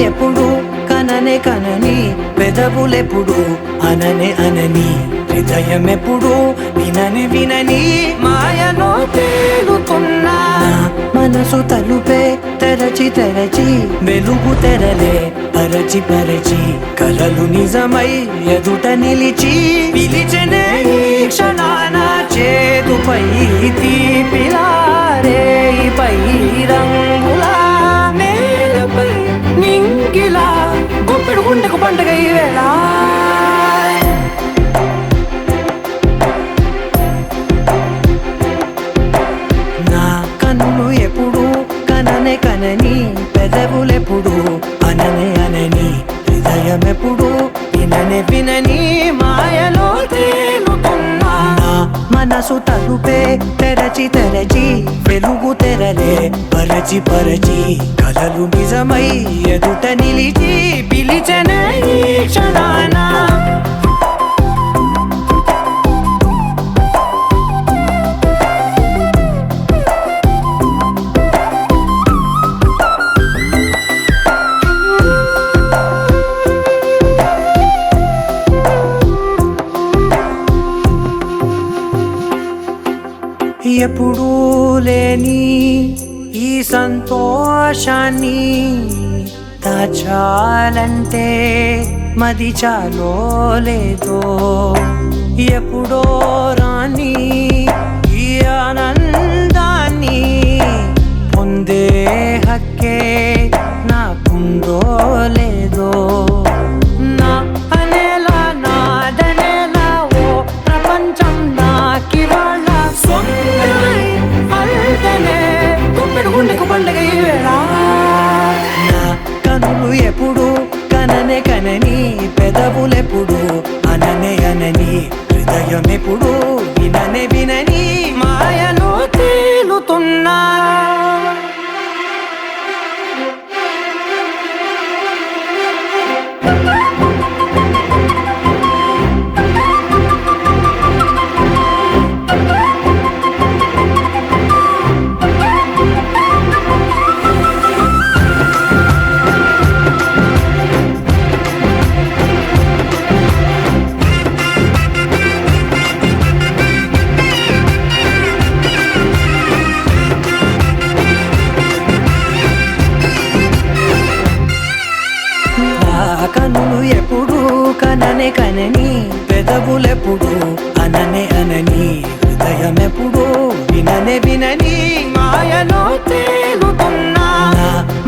ఎప్పుడు కననే కనని పెదవులెప్పుడు అననే అనని హృదయం ఎప్పుడు వినని వినని మాయలో తేలుతున్నా మనసు తలుపే తెరచి తెరచి వెలుగు తెరలే పరచి పరచి కలలు నిజమై ఎదుట నిలిచి పిలిచెనే ఈ క్షణాన చేదుపై తీపిలారే పై రంగులా నేలపై నింగిలా గుప్పెడు గుండెకు పండగ ఈ వేళ నా కన్నులు ఎప్పుడు కననే కనని పెదవులెప్పుడు అననే అనని హృదయం ఎప్పుడు విననే వినని మాయలో తేలుతున్నా మనసు తలుపే తెరచి తెరచి వెలుగు తెరలే పరచి పరచి కలలు నిజమై ఎదుట నిలిచి పిలిచెనే ఈ క్షణాన ఎప్పుడూ లేని ఈ సంతోషాన్ని దాచాలంటే మది చాలో లేదో ఎప్పుడో రాని ఈ ఆనందాన్ని పొందే హక్కే నాకుందో లేదో నా అనేలా నాదనేలా ఓ ప్రపంచం నాకివాళ్ళ గుండెకు పండగ ఈ వేళ నా కనులు ఎప్పుడు కననే కనని పెదవులెప్పుడు అననే అనని హృదయం ఎప్పుడు విననే వినని మాయలో తేలుతున్నా కనులు ఎప్పుడు కననే కనని పెదవులెప్పుడు అననే అనని హృదయం ఎప్పుడు విననే వినని మాయలో తేలుతున్నా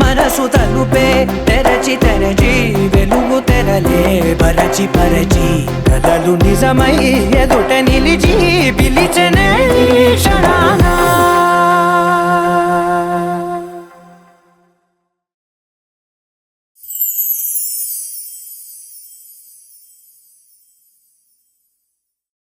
మనసు తలుపే తెరచి తెరచి వెలుగు తెరలే పరచి పరచి కలలు నిజమై ఎదుట నిలిచి పిలిచెనే ఈ క్షణాన